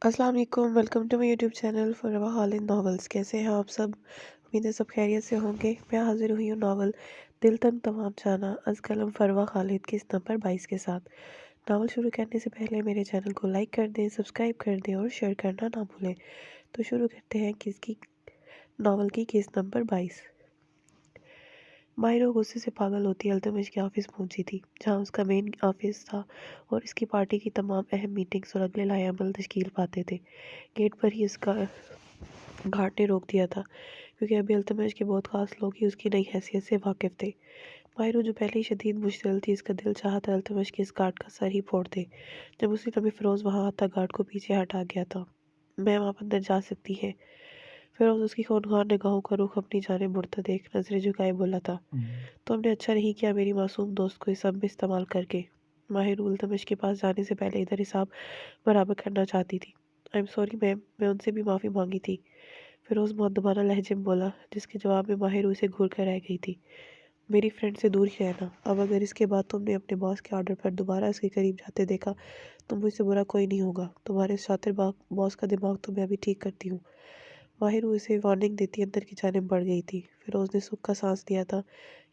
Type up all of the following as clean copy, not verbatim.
अस्सलाम वालेकुम, welcome to my YouTube channel forever hall in novels. कैसे हैं आप सब? उम्मीद है सब खैरियत से होंगे। मैं हाजिर हुई हूँ नॉवल दिल तंग तमाम जाना अज़ कलम फरवा खालिद किस्त नंबर 22 के साथ। नावल शुरू करने से पहले मेरे चैनल को लाइक कर दें, सब्सक्राइब कर दें और शेयर करना ना भूलें। तो शुरू करते हैं किसकी नावल की किस्त नंबर 22। माहिरा गुस्से से पागल होती अल्तमिश के ऑफिस पहुंची थी, जहां उसका मेन ऑफिस था और इसकी पार्टी की तमाम अहम मीटिंग्स और अगले लाए अमल तश्कील पाते थे। गेट पर ही इसका घाट ने रोक दिया था, क्योंकि अभी अल्तमिश के बहुत खास लोग ही उसकी नई हैसियत से वाकिफ थे। माहिरो जो पहले ही शदीद मुश्तिल थी, इसका दिल चाहता अल्तमिश के इस गार्ड का सर ही फोड़ दे। जब उसी लम्हे फिरोज वहां आता, गार्ड को पीछे हटा गया था। मैम, आप अंदर जा सकती हैं। फिरोज उसकी खूनखार निगाहों का रुख अपनी जाने मुड़ता देख नजरें झुकाए बोला था, तो हमने अच्छा नहीं किया मेरी मासूम दोस्त को इस सब में इस्तेमाल करके। माहिर उल्तमिश के पास जाने से पहले इधर हिसाब बराबर करना चाहती थी। आई एम सॉरी मैम, मैं उनसे भी माफ़ी मांगी थी, फिरोज़ मुअद्दबाना लहजे में बोला, जिसके जवाब में माहिर उसे घूर कर रह गई थी। मेरी फ्रेंड से दूर ही रहना। अब अगर इसके बाद तुमने अपने बॉस के ऑर्डर पर दोबारा इसके करीब जाते देखा तो मुझसे बुरा कोई नहीं होगा। तुम्हारे शातिर बॉस का दिमाग तो मैं अभी ठीक करती हूँ। माहिर उसे वार्निंग देती अंदर की जानिब बढ़ गई थी। फिरोज ने सुख का सांस लिया था।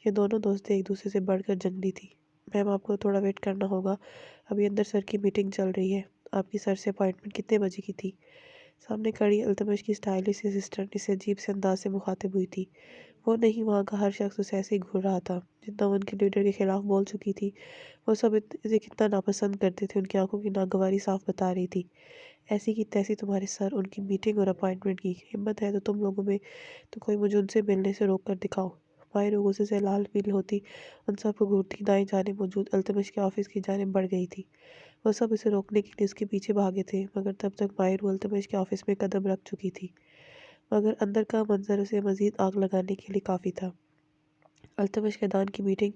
ये दोनों दोस्तें एक दूसरे से बढ़कर जंगली थी। मैम, आपको थोड़ा वेट करना होगा, अभी अंदर सर की मीटिंग चल रही है। आपकी सर से अपॉइंटमेंट कितने बजे की थी? सामने खड़ी अल्तमश की स्टाइलिश असिस्टेंट इसे अजीब से अंदाज से मुखातिब हुई थी। वो नहीं, वहाँ का हर शख्स उसे ऐसे ही घूर रहा था। जितना वो उनके लीडर के खिलाफ बोल चुकी थी, वो सब इसे कितना नापसंद करते थे, उनकी आंखों की नागवारी साफ बता रही थी। ऐसी की तैसी तुम्हारे सर, उनकी मीटिंग और अपॉइंटमेंट की हिम्मत है तो तुम लोगों में तो कोई मुझे उनसे मिलने से रोक कर दिखाओ। माहिर गुस्से से लाल पीली होती उन सबको घूरती दाएं जाने मौजूद अल्तमिश के ऑफिस की जानिब बढ़ गई थी। वो सब इसे रोकने के लिए उसके पीछे भागे थे, मगर तब तक माहिर अल्तमिश के ऑफिस में कदम रख चुकी थी। मगर अंदर का मंजर उसे मजीद आग लगाने के लिए काफ़ी था। अल्तमिश खैदान की मीटिंग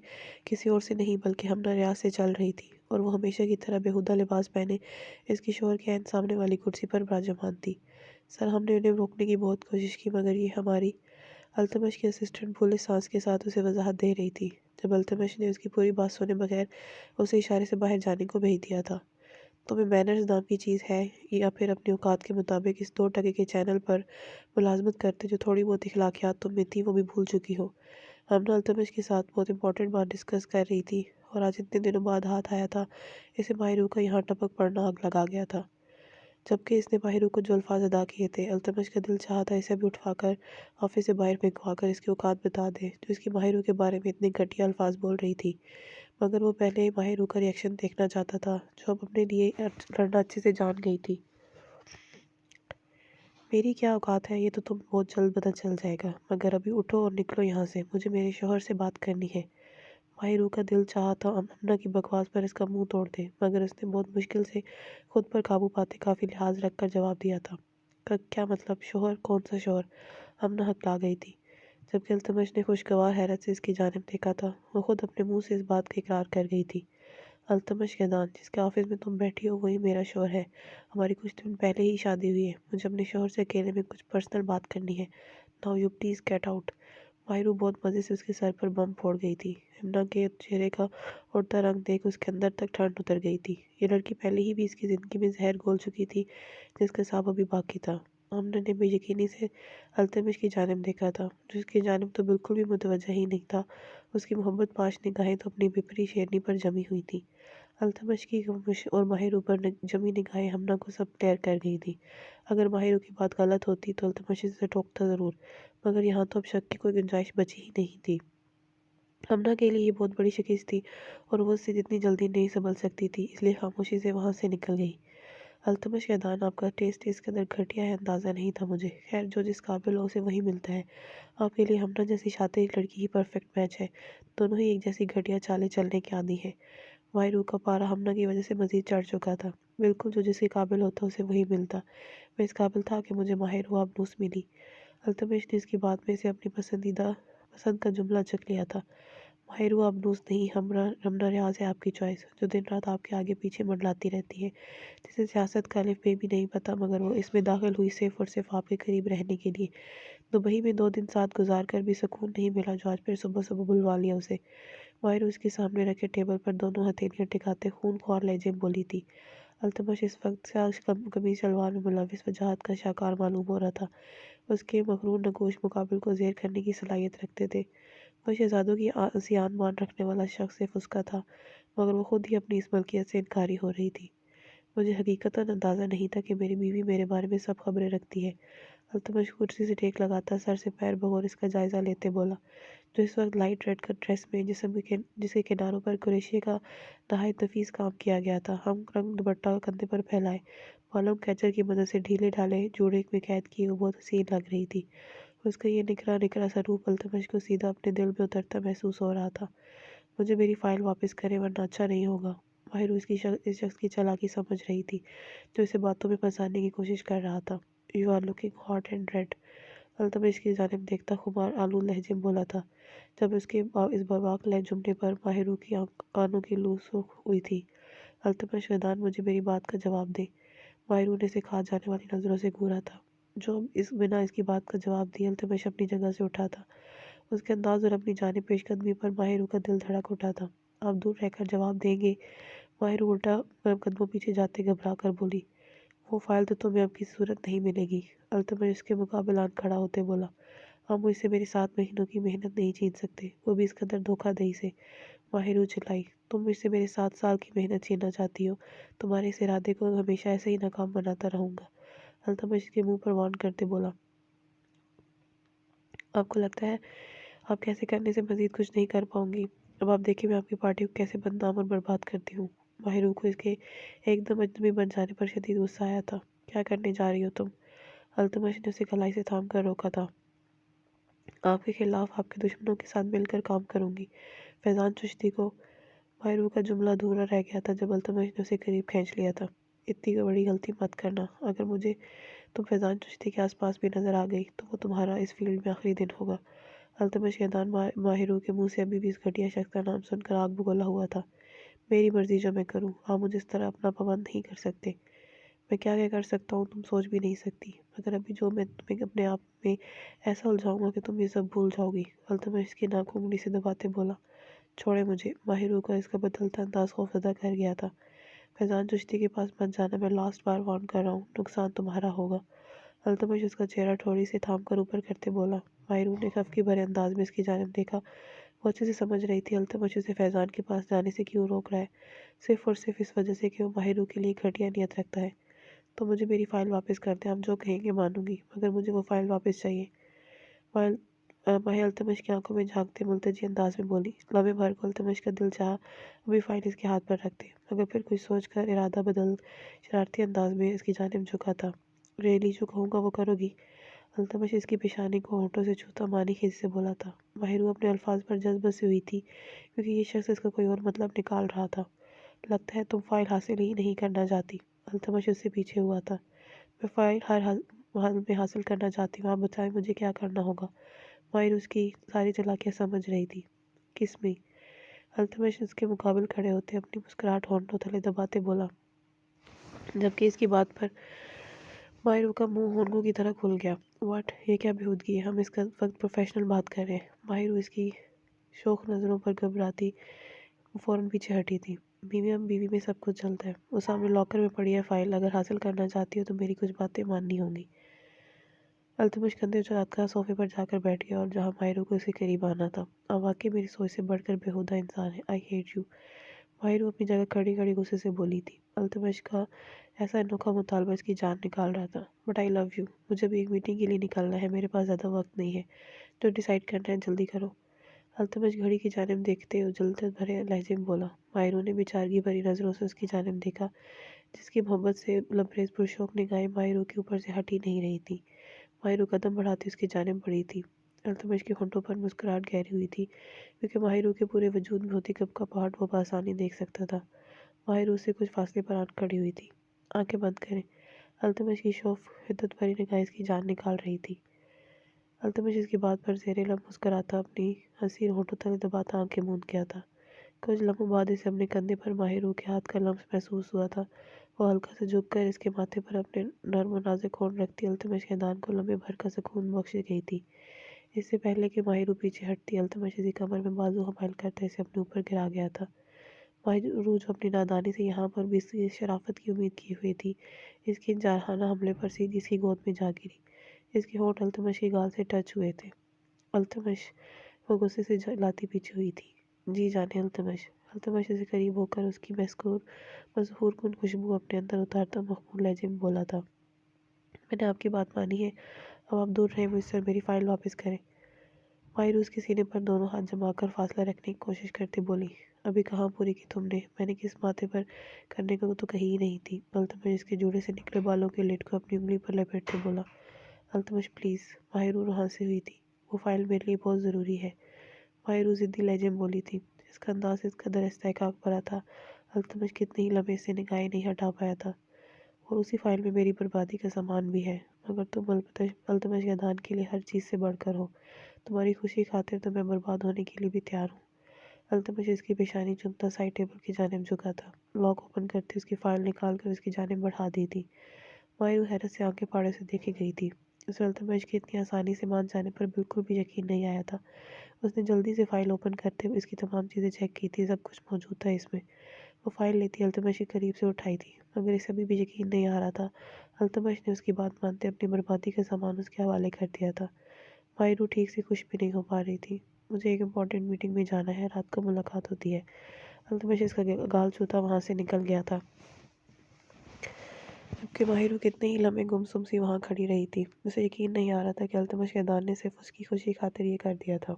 किसी और से नहीं बल्कि हमना रियाज से चल रही थी, और वो हमेशा की तरह बेहुदा लिबास पहने इसकी शोहर के ऐन सामने वाली कुर्सी पर विराजमान थी। सर, हमने उन्हें रोकने की बहुत कोशिश की, मगर ये हमारी अल्तमश की असिस्टेंट फूले सांस के साथ उसे वजाहत दे रही थी, जब अल्तमश ने उसकी पूरी बात सुने बगैर उसे इशारे से बाहर जाने को भेज दिया था। तुम्हें मैनर्स नाम की चीज़ है, या फिर अपनी औकात के मुताबिक इस 2 टके के चैनल पर मुलाजमत करते जो थोड़ी बहुत इखलाकियात तुम में थी वो भी भूल चुकी हो। हमने अल्तमश के साथ बहुत इंपॉर्टेंट बात डिस्कस कर रही थी, और आज इतने दिनों बाद हाथ आया था, इसे माहिरू का यहाँ टपक पड़ना आग लगा गया था। जबकि इसने माहिरू को जो अल्फाज अदा किए थे, अल्तमश का दिल चाहा था इसे भी उठवाकर ऑफिस से बाहर फेंकवा कर इसकी औकात बता दे, जो इसकी माहिरू के बारे में इतने घटिया अल्फाज बोल रही थी। मगर वो पहले ही माहिरू का रिएक्शन देखना चाहता था, जो अब अपने लिए लड़ना अच्छे से जान गई थी। मेरी क्या औकात है ये तो तुम बहुत जल्द पता चल जाएगा, मगर अभी उठो और निकलो यहाँ से, मुझे मेरे शोहर से बात करनी है। माहिरू का दिल चाहा था अमना की बकवास पर इसका मुंह तोड़ दे, मगर उसने बहुत मुश्किल से खुद पर काबू पाते काफ़ी लिहाज रखकर जवाब दिया था। क्या मतलब शोहर? कौन सा शोहर? अमना हकला गई थी, जबकि अल्तमश ने खुशगवार हैरत से इसकी जानिब देखा था। वो खुद अपने मुंह से इस बात का इकरार कर गई थी। अल्तमश कैदान, जिसके ऑफिस में तुम बैठी हो वही मेरा शोहर है। हमारी कुछ दिन पहले ही शादी हुई है। मुझे अपने शोहर से अकेले में कुछ पर्सनल बात करनी है। Now you please get out. Mahiru बहुत मज़े से उसके सर पर बम फोड़ गई थी। हिमना के चेहरे का उड़ता रंग देख उसके अंदर तक ठंड उतर गई थी। ये लड़की पहले ही भी इसकी ज़िंदगी में जहर घोल चुकी थी, जिसका साब अभी बाकी था। आमना ने बेयकीनी से अल्तमिश की जानिब देखा था, जो उसकी जानिब तो बिल्कुल भी मुतवज्जा ही नहीं था। उसकी मोहब्बत पाश निगाहें तो अपनी बिपरी शेरनी पर जमी हुई थी। अल्तमश की खामोश और माहिर ऊपर जमी निगाहें हमना को सब क्लियर कर गई थी। अगर माहिर की बात गलत होती तो अल्तमश इसे टोकता ज़रूर, मगर यहाँ तो अब शक की कोई गुंजाइश बची ही नहीं थी। हमना के लिए ये बहुत बड़ी शिकस्त थी, और वो उससे जितनी जल्दी नहीं संभल सकती थी, इसलिए खामोशी से वहाँ से निकल गई। अल्तमश कैदान, आपका टेस्ट इस कदर घटिया है अंदाज़ा नहीं था मुझे। खैर, जो जिस काबिल हो उसे वही मिलता है। आपके लिए हमना जैसी शातिर लड़की ही परफेक्ट मैच है। दोनों ही एक जैसी घटिया चालें चलने के आदी हैं। माहिरू का पारा हमना की वजह से मजीद चढ़ चुका था। बिल्कुल जो जिसके काबिल होता उसे वही मिलता। मैं इस काबिल था कि मुझे माहिर हुआ abnूस मिली। अल्तमश ने इसकी बात में से अपनी पसंद का जुमला चुक लिया था। माहिर हुआ abnूस नहीं, रमना रियाज है आपकी चॉइस, जो दिन रात आपके आगे पीछे मंडलाती रहती है, जिसे सियासत का अलिफ बे भी नहीं पता, मगर वो इसमें दाखिल हुई सिर्फ और सिर्फ आपके करीब रहने के लिए। दुबई में 2 दिन साथ गुजार कर भी सुकून नहीं मिला, जो आज फिर सुबह सुबह बुलवा लिया उसे। माहिर उसके सामने रखे टेबल पर दोनों हथेलियां टिकाते खून ख्वार लहजे में बोली थी। अल्तमश इस वक्त स्याह कमीज शलवार में मुलविस वजाहत का शाहकार मालूम हो रहा था। उसके मखरून नगोश मुकाबिल को ज़ेर करने की सलाहियत रखते थे। वो शहजादों की आसियान मान रखने वाला शख्स सिर्फ उसका था, मगर वो खुद ही अपनी इस मलकियत से इनकारी हो रही थी। मुझे हकीकतन अंदाज़ा नहीं था कि मेरी बीवी मेरे बारे में सब खबरें रखती है। अल्तमश कुर्सी से टेक लगाता सर से पैर बगौर इसका जायज़ा लेते बोला, जो इस वक्त लाइट रेड का ड्रेस में जिसके किनारों पर कुरेशी का नहायत नफीस काम किया गया था, हम रंग दुपट्टा कंधे पर फैलाए, बालों कैचर की मदद से ढीले ढाले जोड़े में कैद किए, वो बहुत हसीन लग रही थी। उसका ये निकरा निकरा सा रूप अल्तमश को सीधा अपने दिल में उतरता महसूस हो रहा था। मुझे मेरी फ़ाइल वापस करें वरना अच्छा नहीं होगा। माहिर इस शख्स की चालाकी समझ रही थी, जो इसे बातों में फंसाने की कोशिश कर रहा था। You are looking hot and red. Altamash की जानिब देखता खुमार आलू लहजे में बोला था, जब इस बर्बाक लहज जुमले पर माहिरू की कानों की लू सुर्ख हुई थी। अल्तमश मैदान मुझे मेरी बात का जवाब दे। माहिरू ने इसे खा जाने वाली नज़रों से घूरा था। जो इस बिना इसकी बात का जवाब दिए अल्तमश अपनी जगह से उठा था। उसके अंदाज और अपनी जानिब पेशकदमी पर माहिरू का दिल धड़क उठा था। आप दूर रहकर जवाब देंगे? माहिरू उल्टा कदमों पीछे जाते घबरा कर बोली, वो फाइल तो तुम्हें अब की सूरत नहीं मिलेगी। अल्तमश इसके मुकाबलान खड़ा होते बोला, आप मुझसे मेरे 7 महीनों की मेहनत नहीं छीन सकते, वो भी इस कदर धोखाधड़ी से। माहिरू चिल्लाई, तुम मुझसे मेरे 7 साल की मेहनत छीनना चाहती हो? तुम्हारे इस इरादे को हमेशा ऐसे ही नाकाम बनाता रहूंगा। अल्तमश के मुंह पर वार करते बोला, आपको लगता है आप कैसे करने से मजीद कुछ नहीं कर पाऊंगी? अब आप देखिए मैं आपकी पार्टी को कैसे बदनाम और बर्बाद करती हूँ। माहिरू को इसके एकदम अजनबी बन जाने पर शदीद गुस्सा आया था। क्या करने जा रही हो तुम? अल्तमश ने उसे कलाई से थाम कर रोका था। आपके खिलाफ आपके दुश्मनों के साथ मिलकर काम करूंगी। फैजान चिश्ती को। माहिरू का जुमला अधूरा रह गया था जब अल्तमश ने उसे करीब खींच लिया था। इतनी बड़ी गलती मत करना। अगर मुझे तुम फैजान चिश्ती के आसपास भी नजर आ गई तो वो तुम्हारा इस फील्ड में आखिरी दिन होगा। अल्तमश के माहिरू के मुंह से अभी भी इस घटिया शख्स का नाम सुनकर आग बगोला हुआ था। मेरी मर्जी जो मैं करूँ, आप मुझे इस तरह अपना पाबंद नहीं कर सकते। मैं क्या क्या कर सकता हूँ तुम सोच भी नहीं सकती, मगर अभी जो मैं तुम्हें अपने आप में ऐसा उलझाऊंगा कि तुम ये सब भूल जाओगी। अल्तमश इसकी नाक को उंगली से दबाते बोला, छोड़े मुझे। माहिरू का इसका बदलता अंदाज खौफजदा कर गया था। फैजान चिश्ती के पास मत जाना, मैं लास्ट बार वार्न कर रहा हूँ, नुकसान तुम्हारा होगा। अल्तमश उसका चेहरा थोड़ी से थाम कर ऊपर करते बोला। माहिरू ने खफकी भरे अंदाज में इसकी जानिब देखा। वो अच्छे से समझ रही थी अल्तमश उसे फैजान के पास जाने से क्यों रोक रहा है, सिर्फ और सिर्फ इस वजह से कि वो माहिरू के लिए घटिया नियत रखता है। तो मुझे मेरी फ़ाइल वापस कर दें, आप जो कहेंगे मानूंगी, मगर मुझे वो फ़ाइल वापस चाहिए। फाइल माहिर अल्तमश की आंखों में झांकते मुल्तजी अंदाज में बोली। लम्हे भर को अल्तमश का दिल चाहा अभी फ़ाइल इसके हाथ पर रख दे, मगर फिर कुछ सोच कर इरादा बदल शरारती अंदाज में इसकी जानिब झुका था। रेली जो कहूँगा वो करोगी? अल्तमश इसकी पेशानी को होंठों से छूता मानी खींच से बोला था। माहिरू अपने अल्फाज पर जज्ब से हुई थी, क्योंकि ये शख्स इसका कोई और मतलब निकाल रहा था। लगता है तुम फ़ाइल हासिल ही नहीं करना चाहती। अल्तमश उससे पीछे हुआ था। मैं फ़ाइल हर हाल में हासिल करना चाहती हूँ, आप बताएं मुझे क्या करना होगा। माहिर उसकी सारी चालाकियाँ समझ रही थी। किस में? अल्तमश उसके मुकाबिल खड़े होते अपनी मुस्कुराहट होंठों तले दबाते बोला, जबकि इसकी बात पर माहिर का मुंह होंठों की तरह खुल गया। वाट, ये क्या बेहूदगी है, हम इस वक्त प्रोफेशनल बात कर रहे हैं। माहिर इसकी शोख नज़रों पर घबराती फ़ौरन पीछे हटी थी। बीवी में सब कुछ चलता है। वो सामने लॉकर में पड़ी है फ़ाइल, अगर हासिल करना चाहती हो तो मेरी कुछ बातें माननी होंगी। अल्तमश कंधे उचकाकर सोफे पर जाकर बैठ गया और जहाँ माहिरू को उसके करीब आना था। अब वाकई मेरी सोच से बढ़कर बेहुदा इंसान है। I hate you. माहिरू अपनी जगह खड़ी खड़ी गुस्से से बोली थी। अल्तमश का ऐसा अनोखा मुतालबा इसकी जान निकाल रहा था। But I love you. मुझे भी एक मीटिंग के लिए निकलना है, मेरे पास ज़्यादा वक्त नहीं है। जो डिसाइड करना है जल्दी करो। अल्तमश घड़ी की जानिब देखते उजलते भरे लहजे में बोला। माहिरू ने बेचारगी भरी नज़रों से उसकी जानिब देखा, जिसकी मोहब्बत से लबरेज पुरशौक निगाहें माहिरू के ऊपर से हटी नहीं रही थी। माहिरू कदम बढ़ाती उसकी जानिब बढ़ी थी। अल्तमश के होंठों पर मुस्कुराहट गहरी हुई थी, क्योंकि माहिरू के पूरे वजूद में होती कब का पहाड़ वो बआसानी देख सकता था। माहिरू से कुछ फासले पर आन खड़ी हुई थी। आंखें बंद करें। अल्तमश की शौफ हिद्दत भरी निगाहें इसकी जान निकाल रही थी। अल्तमश इसकी बात पर ज़ेरे लब मुस्कुराता अपनी हंसी होंठों तले दबाता आंखें मूंद गया था। कुछ लम्हों बाद इसे अपने कंधे पर माहिरू के हाथ का लम्स महसूस हुआ था। वो हल्का से झुककर इसके माथे पर अपने नर्म और नाजुक होंठ रखती अल्तमश के दान को लम्हे भर का सुकून बख्श गई थी। इससे पहले कि माहिरू पीछे हटती, अल्तमश इसकी कमर में बाजू हमाल करता इसे अपने ऊपर गिरा गया था। ماہرو جو اپنی نادانی سے یہاں پر بھی اس کی شرافت کی امید کی ہوئی تھی، اس کے جارحانہ حملے پر سیدھی اس کی گود میں جا گری۔ اس کے ہونٹ التمش کی گال سے ٹچ ہوئے تھے۔ التمش وہ غصے سے لاتی پیچھے ہوئی تھی۔ جی جانے التمش۔ التمش سے قریب ہو کر اس کی مسحور کن خوشبو اپنے اندر اتارتا مخمور لہجے میں بولا تھا، میں نے آپ کی بات مانی ہے، اب آپ دور رہیں مجھ سے اور میری فائل واپس کریں۔ ماہرو اس کے سینے پر دونوں ہاتھ جما کر فاصلہ رکھنے کی کوشش کرتے بولی، ابھی کہاں پوری کی تم نے، میں نے کس ماتھے پر کرنے کو تو کہی ہی نہیں تھی۔ التمش اس کے جوڑے سے نکلے بالوں کے لٹ کو اپنی انگلی پر لپیٹتے بولا، التمش پلیز۔ ماہرو روحاں سے ہوئی تھی، وہ فائل میرے لیے بہت ضروری ہے، ماہرو ضدی لہجے میں بولی تھی۔ اس کا انداز اس قدر استحقاق بھرا تھا، التمش کتنے ہی لمحے سے نگاہیں نہیں ہٹا پایا تھا۔ اور اسی فائل میں میری بربادی کا سامان بھی ہے، مگر تم التمش گدان کے لیے ہر چیز سے بڑھ کر ہو، تمہاری خوشی خاطر تو میں برباد ہونے کے لیے بھی تیار ہوں۔ التمش اس کی پیشانی چومتا سائڈ ٹیبل کی جانب جھکا تھا، لاک اوپن کرتے اس کی فائل نکال کر اس کی جانب بڑھا دی تھی۔ ماہرو حیرت سے آنکھیں پھاڑے سے دیکھے گئی تھی، اسے التمش کے اتنی آسانی سے مان جانے پر بالکل بھی یقین نہیں آیا تھا۔ اس نے جلدی سے فائل اوپن کرتے ہوئے اس کی تمام چیزیں چیک کی تھی، سب کچھ موجود تھا اس میں۔ وہ فائل لیتی التمش کے قریب سے اٹھائی تھی، مگر اسے ابھی بھی یقین نہیں آ رہا تھا۔ التمش نے اس کی بات مانتے اپنی بربادی کا سامان اس کے حوالے کر دیا تھا۔ ماہرو ٹھیک سے خوش بھی نہیں ہو پا رہی تھی۔ مجھے ایک امپورٹنٹ میٹنگ میں جانا ہے، رات کو ملاقات ہوتی ہے۔ التمش اس کا گال چھوتا وہاں سے نکل گیا تھا، جبکہ ماہرو کتنے ہی لمحے گمسم سی وہاں کھڑی رہی تھی۔ اسے یقین نہیں آ رہا تھا کہ التمش کے دان نے صرف اس کی خوشی خاطر یہ کر دیا تھا۔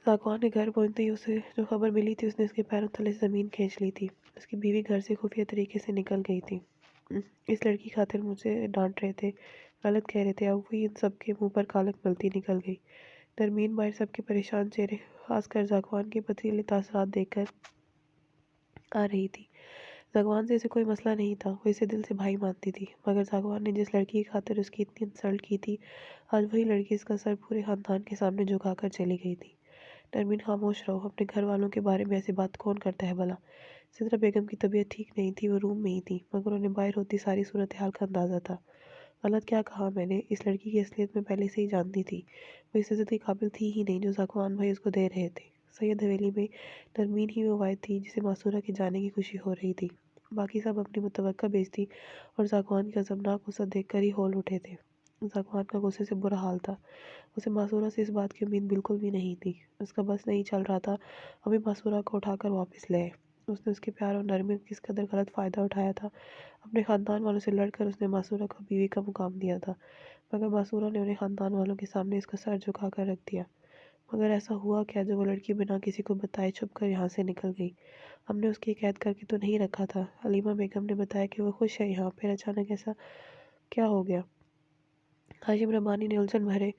ذاکوان کے گھر پہنچتے ہی اسے جو خبر ملی تھی، اس نے اس کے پیروں تلے سے زمین کھینچ لی تھی۔ اس کی بیوی گھر سے خفیہ طریقے سے نکل گئی تھی۔ اس لڑکی خاطر مجھے ڈانٹ رہے تھے، غلط کہہ رہے تھے، اب وہی ان سب کے منہ پر کالک ملتی نکل گئی۔ نرمین باہر سب کے پریشان چہرے، خاص کر ذاکوان کے پتھریلے تاثرات دیکھ کر آ رہی تھی۔ ذاکوان سے اسے کوئی مسئلہ نہیں تھا، وہ اسے دل سے بھائی مانتی تھی، مگر ذاکوان نے جس لڑکی کی خاطر اس کی اتنی انسلٹ کی تھی، آج وہی لڑکی اس کا سر پورے خاندان کے سامنے جھکا کر چلی گئی تھی۔ نرمین خاموش رہو، اپنے گھر والوں کے بارے میں ایسی بات کون کرتا ہے بھلا؟ سدرا بیگم کی طبیعت ٹھیک نہیں تھی، وہ روم میں ہی تھی، مگر انہیں باہر ہوتی ساری صورتحال کا اندازہ تھا۔ غلط کیا کہا میں نے، اس لڑکی کی اصلیت میں پہلے سے ہی جانتی تھی، وہ اس عزت کی قابل تھی ہی نہیں جو ذاکوان بھائی اس کو دے رہے تھے۔ سید حویلی میں نرمین ہی وہ واحد تھی جسے معصورہ کے جانے کی خوشی ہو رہی تھی، باقی سب اپنی متوقع بےعزتی اور ذاکوان کی غضبناک وسعت دیکھ کر ہی ہول اٹھے تھے۔ ذاکوان کا غصے سے برا حال تھا، اسے معصورہ سے اس بات کی امید بالکل بھی نہیں تھی، اس کا بس نہیں چل رہا تھا ابھی معصورہ کو اٹھا کر واپس لے آئے۔ اس نے اس کے پیار اور نرمی کا کس قدر غلط فائدہ اٹھایا تھا، اپنے خاندان والوں سے لڑ کر اس نے معصورہ کو بیوی کا مقام دیا تھا، مگر معصورہ نے انہیں خاندان والوں کے سامنے اس کا سر جھکا کر رکھ دیا۔ مگر ایسا ہوا کیا جو وہ لڑکی بنا کسی کو بتائے چھپ کر یہاں سے نکل گئی؟ ہم نے اس کی قید کر کے تو نہیں رکھا تھا؟ حلیمہ بیگم نے بتایا کہ وہ خوش ہے یہاں، پھر اچانک ایسا کیا ہو گیا؟ ہاشم ربانی نے الجھن بھرے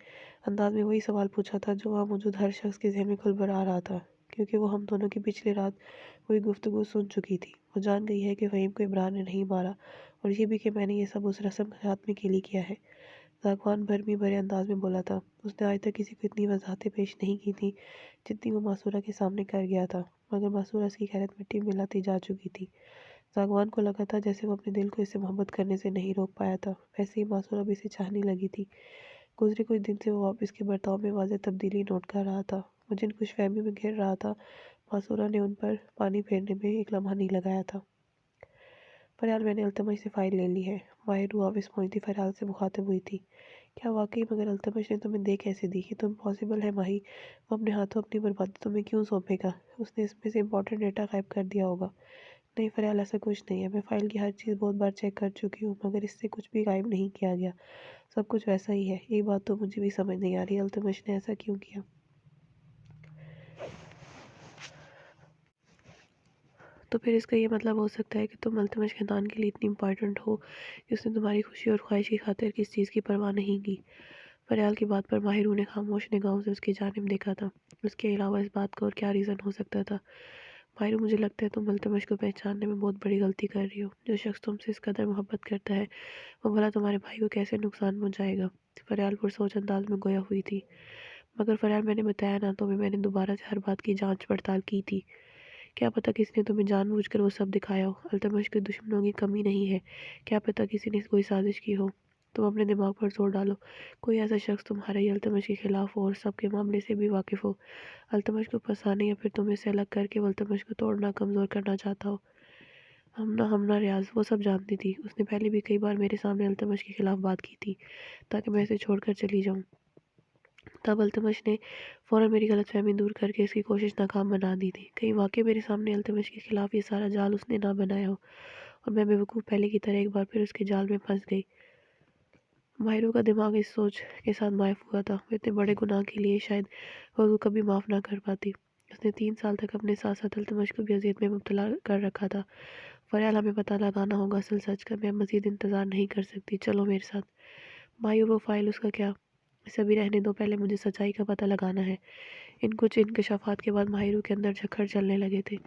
انداز میں وہی سوال پوچھا تھا جو وہاں موجود ہر شخص کے ذہن میں کھل بر آ رہا تھا، کیونکہ وہ ہم دونوں کی پچھلی رات ہوئی گفتگو سن چکی تھی۔ وہ جان گئی ہے کہ فہیم کو عمران نے نہیں مارا، اور یہ بھی کہ میں نے یہ سب اس رسم کے خاتمے کے لیے کیا ہے۔ ذاکوان بھرمی بھرے انداز میں بولا تھا، اس نے آج تک کسی کو اتنی وضاحتیں پیش نہیں کی تھیں جتنی وہ معصورہ کے سامنے کر گیا تھا، مگر معصورہ اس کی خیرت مٹی میں ملاتی جا چکی تھی۔ ذاکوان کو لگا تھا جیسے وہ اپنے دل کو اس سے محبت کرنے سے نہیں روک پایا تھا، ویسے ہی معصورہ بھی اسے چاہنے لگی تھی۔ گزرے کچھ دن سے وہ واپس کے برتاؤ میں واضح تبدیلی نوٹ کر رہا تھا، وہ جن خوش فہمیوں میں گھر رہا تھا، معصورہ نے ان پر پانی پھیرنے میں ایک لمحہ نہیں لگایا تھا۔ فریال میں نے التمش سے فائل لے لی ہے، ماہرو واپس پہنچتی فریال سے مخاطب ہوئی تھی۔ کیا واقعی؟ مگر التمش نے تمہیں دے کیسے دی؟ یہ تو امپاسبل ہے ماہی، وہ اپنے ہاتھوں اپنی بربادی تمہیں کیوں سونپے گا؟ اس نے اس میں سے امپورٹنٹ ڈیٹا غائب کر دیا ہوگا۔ نہیں فریال، ایسا کچھ نہیں ہے، میں فائل کی ہر چیز بہت بار چیک کر چکی ہوں، مگر اس سے کچھ بھی غائب نہیں کیا گیا، سب کچھ ویسا ہی ہے۔ یہ بات تو مجھے بھی سمجھ نہیں آ رہی، التمش نے ایسا کیوں کیا؟ تو پھر اس کا یہ مطلب ہو سکتا ہے کہ تم التمش خاندان کے لیے اتنی امپورٹنٹ ہو کہ اس نے تمہاری خوشی اور خواہش کی خاطر کس چیز کی پرواہ نہیں کی۔ فریال کی بات پر ماہرو نے خاموش نگاہوں سے اس کی جانب دیکھا تھا۔ اس کے علاوہ اس بات کا اور کیا ریزن ہو سکتا تھا؟ ماہرو، مجھے لگتا ہے تم التمش کو پہچاننے میں بہت بڑی غلطی کر رہی ہو۔ جو شخص تم سے اس قدر محبت کرتا ہے، وہ بھلا تمہارے بھائی کو کیسے نقصان پہنچائے گا؟ فریال پرسوچ انداز میں گویا ہوئی تھی۔ مگر فریال، میں نے بتایا نا تمہیں، میں نے دوبارہ سے ہر بات کی جانچ پڑتال کی تھی۔ کیا پتہ کسی نے تمہیں جان بوجھ کر وہ سب دکھایا ہو؟ التمش کے دشمنوں کی کمی نہیں ہے، کیا پتہ کسی نے کوئی سازش کی ہو۔ तुम अपने दिमाग पर जोर डालो। कोई ऐसा शख्स तुम्हारे अल्तमश के खिलाफ हो और सबके मामले से भी वाकिफ हो, अल्तमश को फंसाने या फिर तुम्हें से अलग करके वो अल्तमश को तोड़ना, कमज़ोर करना चाहता हो। हमना रियाज वो सब जानती थी। उसने पहले भी कई बार मेरे सामने अल्तमश के खिलाफ बात की थी ताकि मैं इसे छोड़कर चली जाऊं। तब अल्तमश ने फ़ौरन मेरी गलतफहमी दूर करके इसकी कोशिश नाकाम बना दी थी। कहीं वाकई मेरे सामने अल्तमश के खिलाफ ये सारा जाल उसने ना बनाया हो और मैं बेवकूफ़ पहले की तरह एक बार फिर उसके जाल में फंस गई। माहिरों का दिमाग इस सोच के साथ मायूफ हुआ था, वो इतने बड़े गुनाह के लिए शायद वो कभी माफ़ ना कर पाती। उसने 3 साल तक अपने साथ साथ अल्तमश को भी अजियत में मुब्तला कर रखा था। फ़रियाल, हमें पता लगाना होगा असल सच का। मैं मज़ीद इंतज़ार नहीं कर सकती, चलो मेरे साथ। मायूर, वो फ़ाइल उसका क्या? इसे अभी रहने दो, पहले मुझे सच्चाई का पता लगाना है। इन कुछ इंकशाफात के बाद माहिरों के अंदर झक्खड़ चलने लगे थे।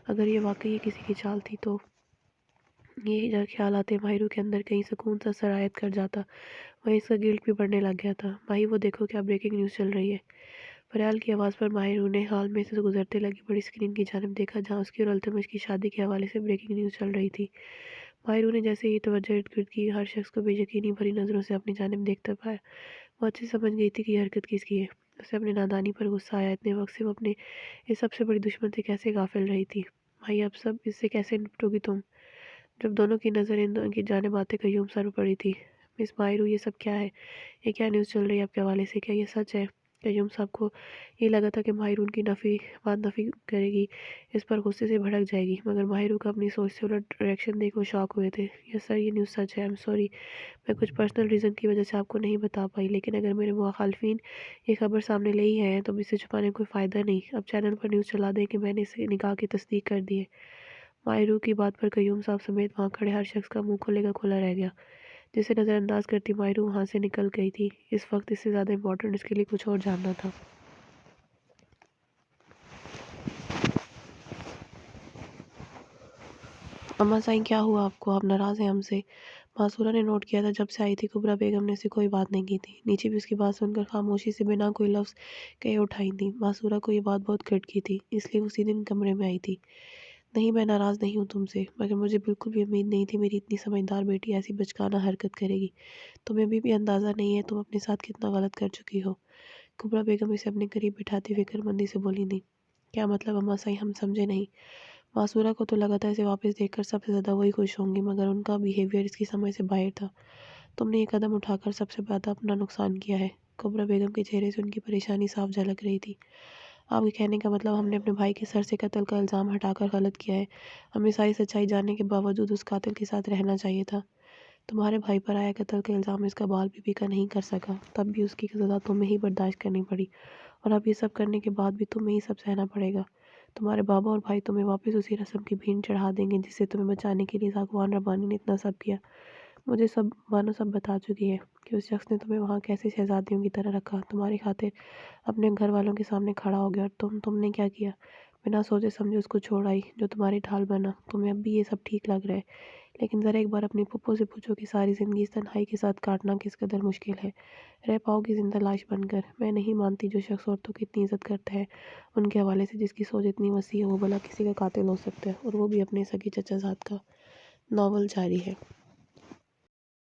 अगर ये वाकई किसी की चाल थी तो ये जब ख्याल आते माहिरों के अंदर कहीं सुकून सा सरायत कर जाता, वहीं इसका गिल्ट भी बढ़ने लग गया था। माही, वो देखो क्या ब्रेकिंग न्यूज़ चल रही है। फरयाल की आवाज़ पर माहिर ने हाल में से गुजरते लगी बड़ी स्क्रीन की जानिब देखा जहाँ उसकी और अल्तमश की शादी के हवाले से ब्रेकिंग न्यूज़ चल रही थी। माहिर ने जैसे ही तवज्जो इर्द-गिर्द की, हर शख्स को बेयकीनी भरी नज़रों से अपनी जानिब देखता पाया। वो अच्छी समझ गई थी कि ये हरकत किसकी है। उसे अपनी नादानी पर गुस्सा आया। इतने वक्त से वो अपने इस सबसे बड़ी दुश्मन से कैसे गाफिल रही थी। भाई, अब सब इससे कैसे निपटोगी तुम? जब दोनों की नज़र इन की जानिब आते कयूम सर पड़ी थी। मिस माहिरू, ये सब क्या है? ये क्या न्यूज़ चल रही है आपके हवाले से? क्या ये सच है? कयूम साहब को ये लगा था कि माहिर उनकी नफ़ी करेगी, इस पर गुस्से से भड़क जाएगी, मगर माहिर का अपनी सोच से उलट रिएक्शन देख वो शॉक हुए थे। यस सर, ये न्यूज़ सच है। आई एम सॉरी, मैं कुछ पर्सनल रीज़न की वजह से आपको नहीं बता पाई, लेकिन अगर मेरे मुखालफिन ये खबर सामने ले ही आए हैं तो अब इसे छुपाने का कोई फ़ायदा नहीं। अब चैनल पर न्यूज़ चला दें कि मैंने इसे निकाह की तस्दीक कर दी है। माहिरू की बात पर कयूम साहब समेत वहाँ खड़े हर शख्स का मुंह खुले का खुला रह गया। जिसे नज़रअंदाज करती माहिरू वहाँ से निकल गई थी। इस वक्त इससे ज़्यादा इम्पोर्टेंट इसके लिए कुछ और जानना था। अम्मा साईं, क्या हुआ आपको? आप नाराज़ हैं हमसे? मासूरा ने नोट किया था जब से आई थी कुबरा बेगम ने उससे कोई बात नहीं की थी। नीचे भी उसकी बात सुनकर खामोशी से बिना कोई लफ्ज़ कहे उठाई थी। मासूरा को ये बात बहुत खटकी थी, इसलिए उसी दिन कमरे में आई थी। नहीं, मैं नाराज़ नहीं हूँ तुमसे, मगर मुझे बिल्कुल भी उम्मीद नहीं थी मेरी इतनी समझदार बेटी ऐसी बचकाना हरकत करेगी। तुम्हें अभी भी अंदाज़ा नहीं है तुम अपने साथ कितना गलत कर चुकी हो। कुबरा बेगम इसे अपने करीब बिठाती फिक्रमंदी से बोली थी। क्या मतलब अम्मा साईं? हम समझे नहीं। मासूरा को तो लगा था इसे वापस देखकर सबसे ज़्यादा वही खुश होंगी, मगर उनका बिहेवियर इसकी समझ से बाहर था। तुमने ये कदम उठाकर सबसे ज़्यादा अपना नुकसान किया है। कुबरा बेगम के चेहरे से उनकी परेशानी साफ झलक रही थी। आपके कहने का मतलब हमने अपने भाई के सर से कत्ल का इल्ज़ाम हटाकर गलत किया है। हमें सारी सच्चाई जानने के बावजूद उस कातिल के साथ रहना चाहिए था। तुम्हारे भाई पर आया कत्ल का इल्ज़ाम इसका बाल भी का नहीं कर सका, तब भी उसकी सज़ा तुम्हें ही बर्दाश्त करनी पड़ी, और अब ये सब करने के बाद भी तुम्हें ही सब सहना पड़ेगा। तुम्हारे बाबा और भाई तुम्हें वापस उसी रस्म की भीड़ चढ़ा देंगे जिससे तुम्हें बचाने के लिए सागवान रब्बानी ने इतना सब किया। मुझे सब बानो सब बता चुकी है कि उस शख्स ने तुम्हें वहाँ कैसे शहजादियों की तरह रखा, तुम्हारी खातिर अपने घर वालों के सामने खड़ा हो गया, और तुमने क्या किया? बिना सोचे समझे उसको छोड़ आई, जो तुम्हारी ढाल बना। तुम्हें अब भी ये सब ठीक लग रहा है, लेकिन ज़रा एक बार अपनी पप्पो से पूछो कि सारी ज़िंदगी इस तन्हाई के साथ काटना किस कदर मुश्किल है। रह पाओगी ज़िंदा लाश बनकर? मैं नहीं मानती जो शख्स औरतों की इतनी इज़्ज़त करता है उनके हवाले से जिसकी सोच इतनी वसी है वो भला किसी का कातिल हो सकता है, और वो भी अपने सगे चचा ज़ाद का। नॉवल जारी है।